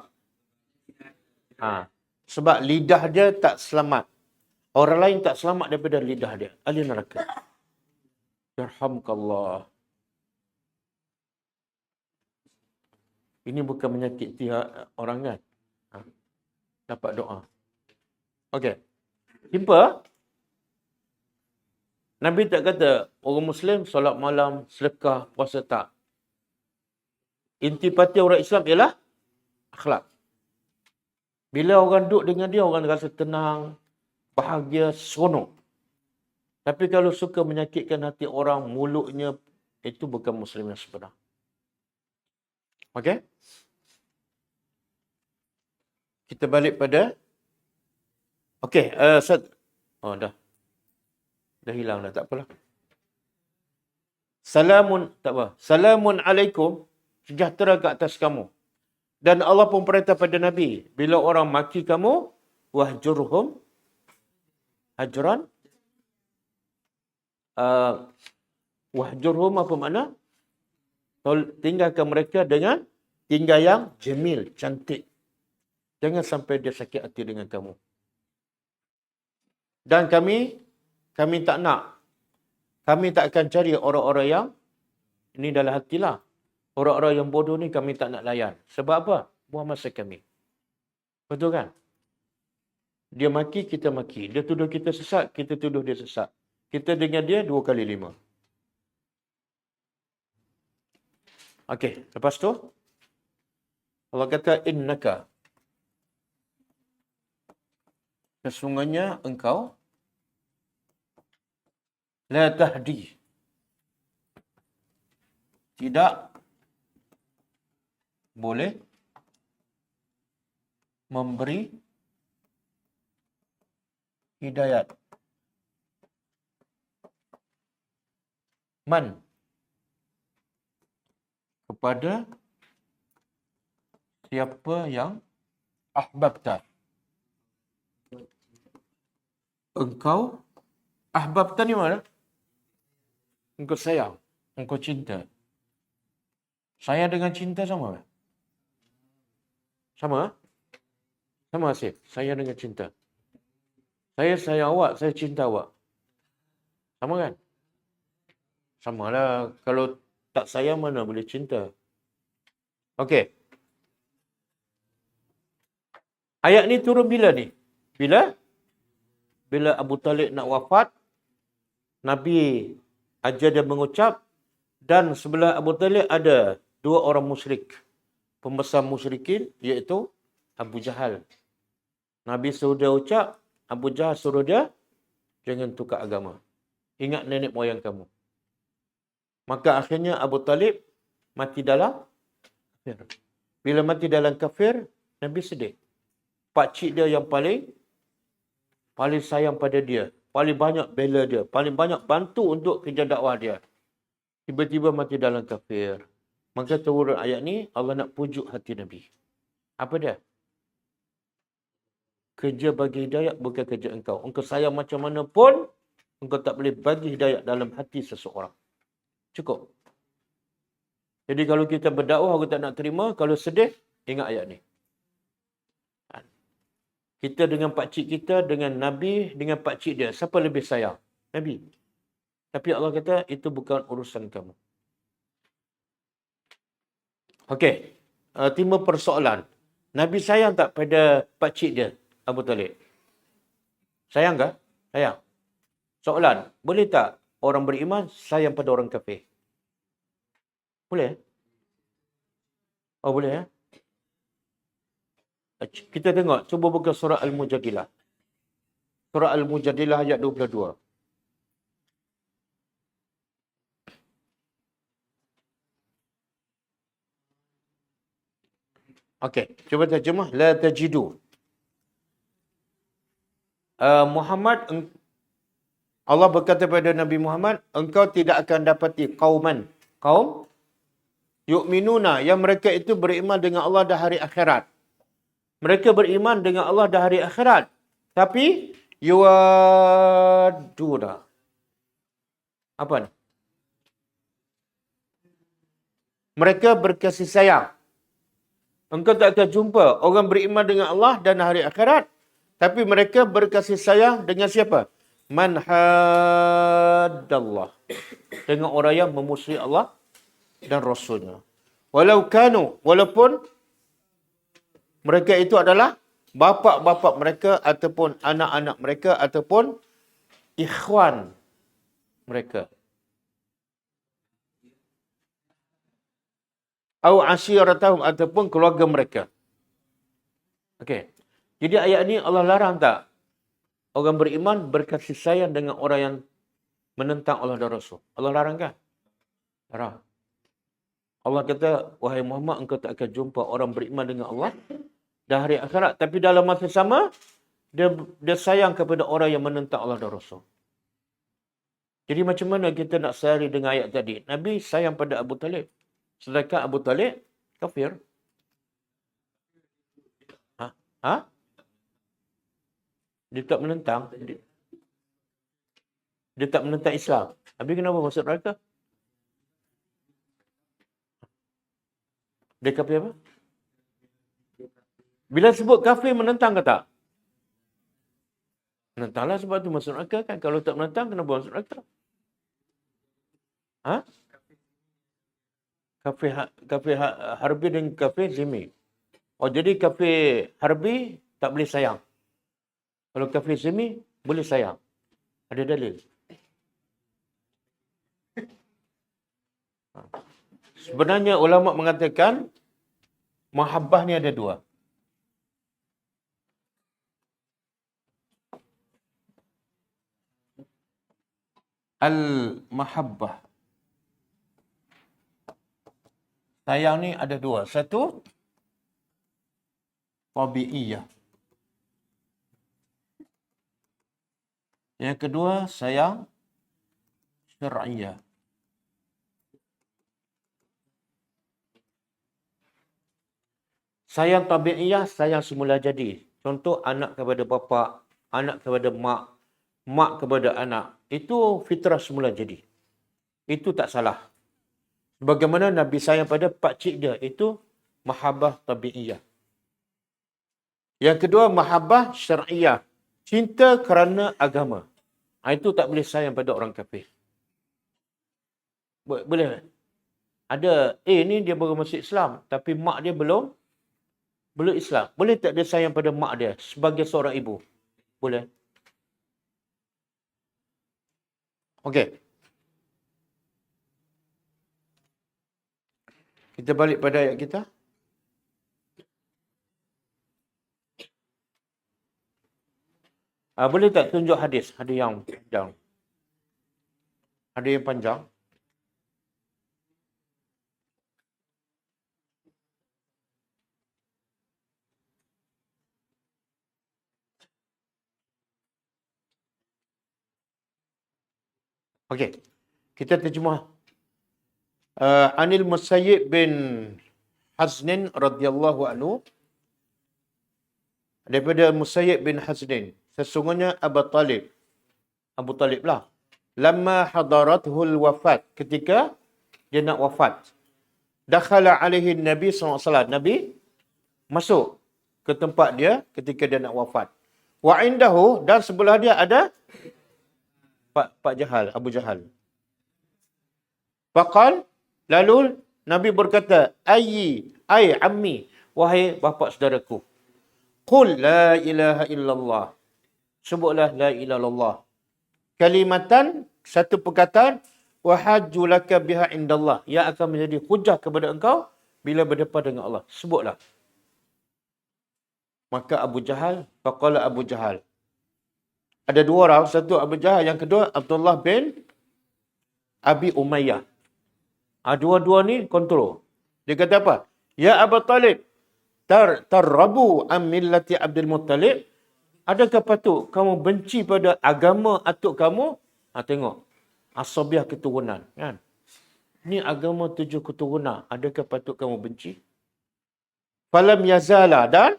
Sebab lidah dia tak selamat. Orang lain tak selamat daripada lidah dia. Ahli neraka. Yarhamkallah. Ini bukan menyakiti orang kan? Dapat doa. Okey. Simple. Nabi tak kata orang Muslim solat malam, sedekah, puasa, tak. Intipati orang Islam ialah akhlak. Bila orang duduk dengan dia, orang rasa tenang, bahagia, seronok. Tapi kalau suka menyakitkan hati orang, mulutnya, itu bukan Muslim yang sebenar. Okey? Kita balik pada... Okey, dah. Dah hilang dah, tak apalah. Salamun alaikum, sejahtera ke atas kamu. Dan Allah pun perintah pada Nabi, bila orang maki kamu, wahjurhum hajran. Wahjurhum apa makna? Tinggalkan mereka dengan tinggal yang jamil, cantik. Jangan sampai dia sakit hati dengan kamu. Dan kami tak nak. Kami tak akan cari orang-orang yang, ini dalam hatilah. Orang-orang yang bodoh ni kami tak nak layan. Sebab apa? Buang masa kami. Betul kan? Dia maki, kita maki. Dia tuduh kita sesat, kita tuduh dia sesat. Kita dengan dia 2 kali 5. Okey, lepas tu Allah kata innaka, sesungguhnya engkau la tahdi, tidak boleh memberi hidayat. Man, kepada siapa yang ahbabta. Engkau ahbabta ni mana? Engkau sayang, engkau cinta. Sayang dengan cinta sama? Sama? Sama Asif. Sayang dengan cinta. Saya sayang awak, saya cinta awak. Sama kan? Samalah. Kalau tak sayang mana boleh cinta. Okey. Ayat ni turun bila ni? Bila Abu Talib nak wafat, Nabi ajar dia mengucap, dan sebelah Abu Talib ada 2 orang musyrik. Pembesar musyrikin, iaitu Abu Jahal. Nabi suruh dia ucap, Abu Jahal suruh dia, jangan tukar agama. Ingat nenek moyang kamu. Maka akhirnya Abu Talib mati dalam kafir. Bila mati dalam kafir, Nabi sedih. Pakcik dia yang paling paling sayang pada dia, paling banyak bela dia, paling banyak bantu untuk kerja dakwah dia. Tiba-tiba mati dalam kafir. Maka turun ayat ni, Allah nak pujuk hati Nabi. Apa dia? Kerja bagi hidayat bukan kerja engkau. Engkau sayang macam mana pun, engkau tak boleh bagi hidayat dalam hati seseorang. Cukup. Jadi kalau kita berdakwah, aku tak nak terima. Kalau sedih, ingat ayat ni. Kita dengan pakcik kita, dengan Nabi, dengan pakcik dia. Siapa lebih sayang? Nabi. Tapi Allah kata, itu bukan urusan kamu. Okey. Timbul persoalan. Nabi sayang tak pada pakcik dia, Abu Talib? Sayang ke? Sayang. Soalan, boleh tak orang beriman sayang pada orang kafir? Boleh? Oh, boleh ya? Kita tengok, cuba buka surah Al-Mujadilah. Surah Al-Mujadilah ayat 22. Okey, cuba terjemah. La tajidu. Muhammad, Allah berkata kepada Nabi Muhammad, engkau tidak akan dapati kaum yu'minuna, yang mereka itu beriman dengan Allah dan hari akhirat. Mereka beriman dengan Allah dan hari akhirat. Tapi yuwaduna. Apa ni? Mereka berkasih sayang. Engkau tak akan jumpa orang beriman dengan Allah dan hari akhirat. Tapi mereka berkasih sayang dengan siapa? Man haddallah. Dengan orang yang memusuhi Allah dan Rasulnya. Walaupun mereka itu adalah bapa-bapa mereka ataupun anak-anak mereka ataupun ikhwan mereka. Au asyiratahum, ataupun keluarga mereka. Okey. Jadi ayat ni Allah larang tak orang beriman berkasih sayang dengan orang yang menentang Allah dan Rasul? Allah larang kan? Larang. Allah kata, wahai Muhammad, engkau tak akan jumpa orang beriman dengan Allah dan hari akhirat. Tapi dalam masa sama, dia sayang kepada orang yang menentang Allah dan Rasul. Jadi macam mana kita nak sehari dengan ayat tadi? Nabi sayang pada Abu Talib. Sedangkan Abu Talib kafir. Ha? Dia tak menentang. Dia tak menentang Islam. Habis kenapa masuk neraka? Dia kafir apa? Bila sebut kafir, menentang ke tak? Menentanglah, sebab tu masuk neraka kan. Kalau tak menentang, kenapa masuk neraka? Ha? Kafir harbi dan kafir zimmi. Oh, jadi kafir harbi tak boleh sayang. Kalau kafir zimmi, boleh sayang. Ada dalil. Sebenarnya ulama mengatakan mahabbah ni ada dua. Al-mahabbah. Sayang ni ada dua. Satu, tabi'iyah. Yang kedua, sayang syar'iyah. Sayang tabi'iyah, sayang semula jadi. Contoh, anak kepada bapa, anak kepada mak, mak kepada anak. Itu fitrah semula jadi. Itu tak salah. Bagaimana Nabi sayang pada pakcik dia, itu mahabbah tabi'iyah. Yang kedua, mahabbah syar'iyah. Cinta kerana agama. Itu tak boleh sayang pada orang kafir. Boleh? Ada ni dia baru masuk Islam, tapi mak dia belum Islam. Boleh tak dia sayang pada mak dia sebagai seorang ibu? Boleh. Okey. Kita balik pada ayat kita. Boleh tak tunjuk hadis? Hadis yang panjang. Hadis yang panjang. Okey. Kita terjemah. Anil Musayyib bin Haznin radhiyallahu anhu, daripada Musayyib bin Haznin, sesungguhnya Abu Talib lah, lamma hadarathul wafat, ketika dia nak wafat, dakhala alaihi Nabi SAW, Nabi masuk ke tempat dia ketika dia nak wafat. Wa indahu, dan sebelah dia ada Pak Jahal, Abu Jahal. Faqal, lalu Nabi berkata, ai ammi, wahai bapa saudaraku, qul la ilaha illallah, sebutlah la ilaha illallah, kalimatan, satu perkataan, wa hajju laka biha indallah, yang akan menjadi hujah kepada engkau bila berdepan dengan Allah. Sebutlah. Maka Abu Jahal, faqala Abu Jahal. Ada dua orang, satu Abu Jahal, yang kedua Abdullah bin Abi Umayyah. Dua-dua ni kontrol. Dia kata apa? Ya Abu Talib, tarrabu am millati Abdul Muttalib. Adakah patut kamu benci pada agama atuk kamu? Tengok. Asabiah keturunan. Kan? Ni agama 7 keturunan. Adakah patut kamu benci? Falam yazala, dan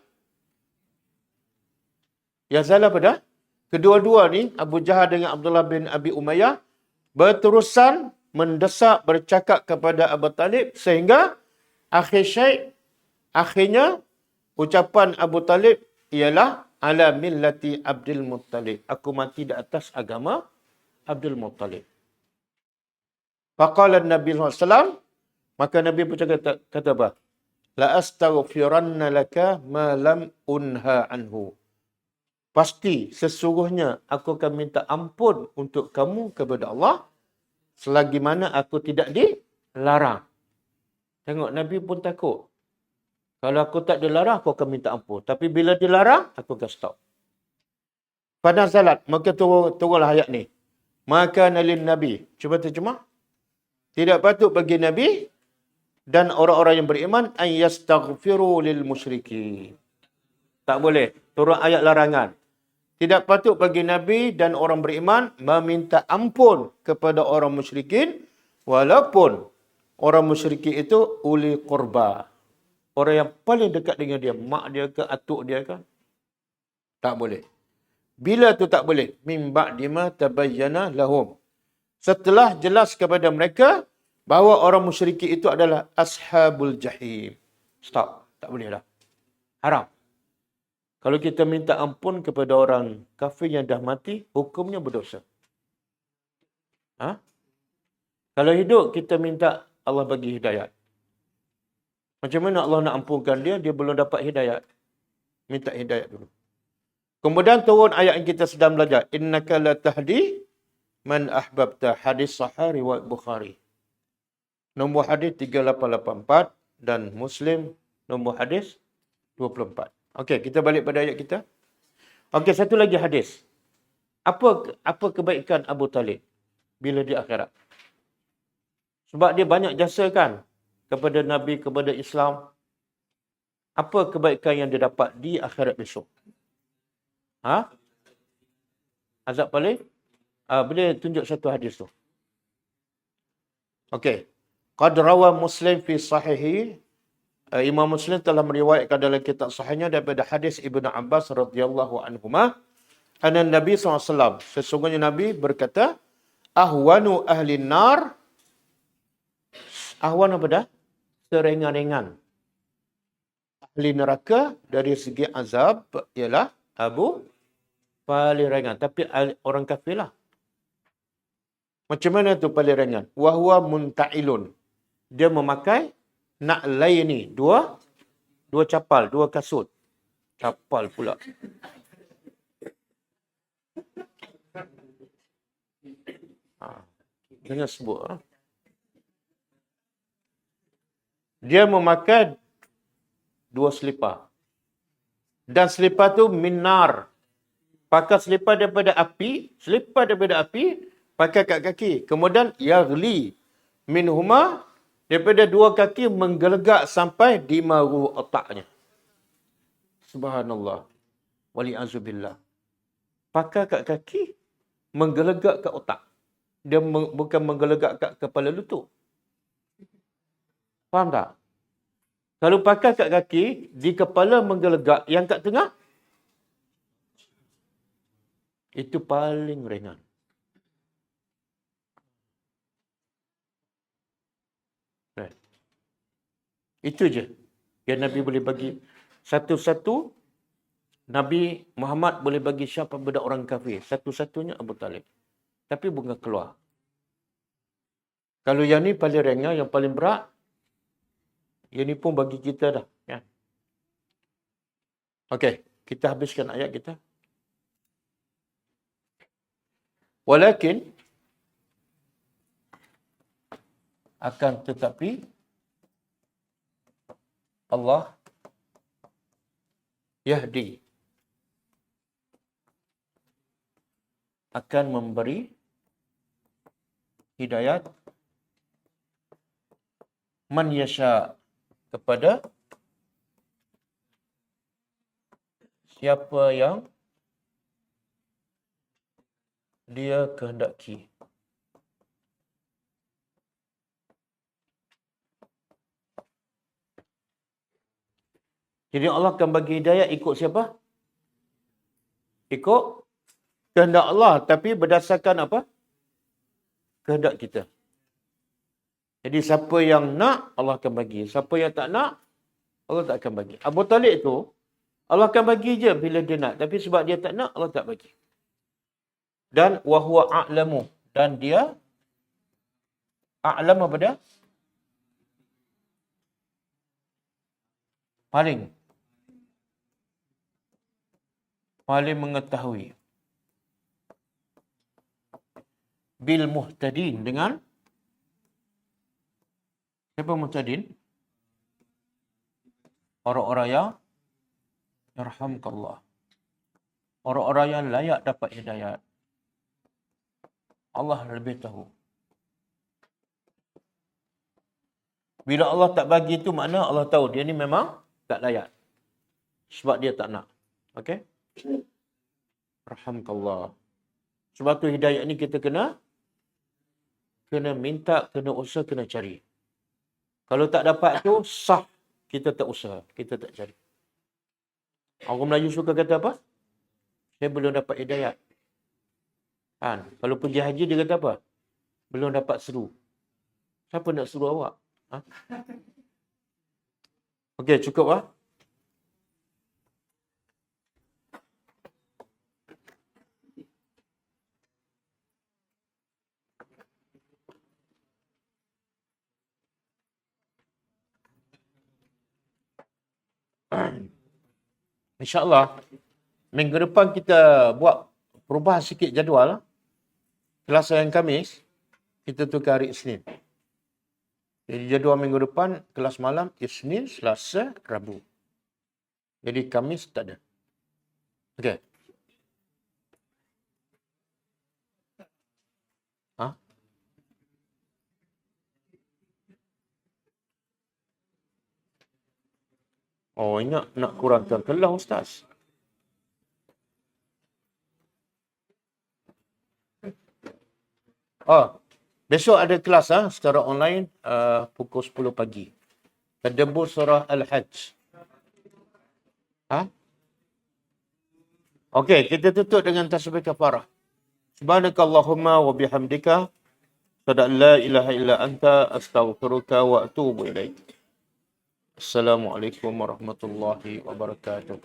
yazala pada kedua-dua ni, Abu Jahal dengan Abdullah bin Abi Umayyah, berterusan mendesak, bercakap kepada Abu Talib, sehingga akhirnya ucapan Abu Talib ialah ala millati Abdul Muttalib. Aku mati di atas agama Abdul Muttalib. Faqala Nabi SAW, maka Nabi pun kata apa? La astaghfiranna laka ma lam unha anhu. Pasti sesungguhnya aku akan minta ampun untuk kamu kepada Allah selagi mana aku tidak dilarang. Tengok, Nabi pun takut. Kalau aku tak dilarang, aku akan minta ampun. Tapi bila dilarang, aku akan stop. Pada salat, maka turunlah ayat ni. Maka nalin Nabi. Cuba terjemah. Tidak patut bagi Nabi dan orang-orang yang beriman an yastaghfiru lil musyrikin. Tak boleh. Turun ayat larangan. Tidak patut bagi Nabi dan orang beriman meminta ampun kepada orang musyrikin, walaupun orang musyrikin itu uli qurba. Orang yang paling dekat dengan dia, mak dia ke, atuk dia ke. Tak boleh. Bila tu tak boleh? Min ba'dima tabayyana lahum. Setelah jelas kepada mereka bahawa orang musyrikin itu adalah ashabul jahim. Stop. Tak boleh dah. Haram. Kalau kita minta ampun kepada orang kafir yang dah mati, hukumnya berdosa. Kalau hidup, kita minta Allah bagi hidayat. Macam mana Allah nak ampunkan dia, dia belum dapat hidayat. Minta hidayat dulu. Kemudian turun ayat yang kita sedang belajar. Innaka la tahdi man ahbabta. Hadis sahih riwayat Bukhari. Nombor hadis 3884 dan Muslim nombor hadis 24. Okey, kita balik pada ayat kita. Okey, satu lagi hadis. Apa kebaikan Abu Talib bila di akhirat? Sebab dia banyak jasa kan kepada Nabi, kepada Islam. Apa kebaikan yang dia dapat di akhirat besok? Azab paling? Boleh tunjuk satu hadis tu. Okey. Qad rawa Muslim fi sahihi. Imam Muslim telah meriwayatkan dalam kitab sahihnya daripada hadis Ibnu Abbas radhiyallahu anhuma, anna Nabi SAW, sesungguhnya Nabi berkata, ahwanu ahli nar, ahwan apa dah? Seringan-ringan ahli neraka dari segi azab ialah paling ringan. Tapi orang kafir lah. Macam mana tu paling ringan? Wahwa munta'ilun. Dia memakai na'laini, dua capal, dua kasut. Capal pula. Jangan sebut. Dia memakai dua selipar. Dan selipar tu minar. Pakai selipar daripada api, pakai kat kaki. Kemudian yaghli minhuma, daripada dua kaki menggelegak sampai di maru otaknya. Subhanallah. Wali'azubillah. Pakai kat kaki, menggelegak ke otak. Dia bukan menggelegak kat kepala lutut. Faham tak? Kalau pakai kat kaki, di kepala menggelegak. Yang kat tengah, itu paling ringan. Right. Itu je yang Nabi boleh bagi. Satu-satu, Nabi Muhammad boleh bagi siapa budak orang kafir. Satu-satunya Abu Talib. Tapi bukan keluar. Kalau yang ni paling ringan, yang paling berat, yang ni pun bagi kita dah. Ya. Okey, kita habiskan ayat kita. Walakin, akan tetapi, Allah yahdi, akan memberi hidayat man yasha, kepada siapa yang dia kehendaki. Jadi Allah akan bagi hidayah ikut siapa? Ikut kehendak Allah. Tapi berdasarkan apa? Kehendak kita. Jadi siapa yang nak, Allah akan bagi. Siapa yang tak nak, Allah tak akan bagi. Abu Talib tu, Allah akan bagi je bila dia nak. Tapi sebab dia tak nak, Allah tak bagi. Dan wahuwa a'lamu. Dan dia a'lam apa dia? Paling mengetahui. Bil muhtadin, dengan siapa muhtadin? Orang-orang yang yarhamkallah. Orang-orang yang layak dapat hidayat. Allah lebih tahu. Bila Allah tak bagi itu, makna Allah tahu dia ni memang tak layak. Sebab dia tak nak. Okey? Rahimkallah. Sebab tu hidayat ni kita kena minta, kena usaha, kena cari. Kalau tak dapat tu, sah. Kita tak usaha, kita tak cari. Orang Melayu suka kata apa? Saya belum dapat hidayat. Kan? Kalau pergi haji, dia kata apa? Belum dapat seru. Siapa nak seru awak? Ha? Okey, cukup lah. InsyaAllah, minggu depan kita buat perubahan sikit jadual. Kelas yang Khamis, kita tukar hari Isnin. Jadi jadual minggu depan, kelas malam, Isnin, Selasa, Rabu. Jadi Khamis tak ada. Okey. Ha? Oh, ingat nak kurangkan kelas, Ustaz. Oh, besok ada kelas secara online pukul 10 pagi. Tadabbur surah Al-Hajj. Ha? Okey, kita tutup dengan tasbih kafarah. Subhanakallahumma wa bihamdika, asyhadu an la ilaha illa anta, astaghfiruka wa atubu ilaik. Assalamualaikum warahmatullahi wabarakatuh.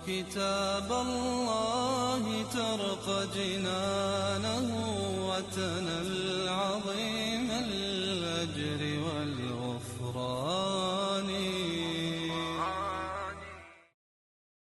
كتاب الله ترق جنانه وتنل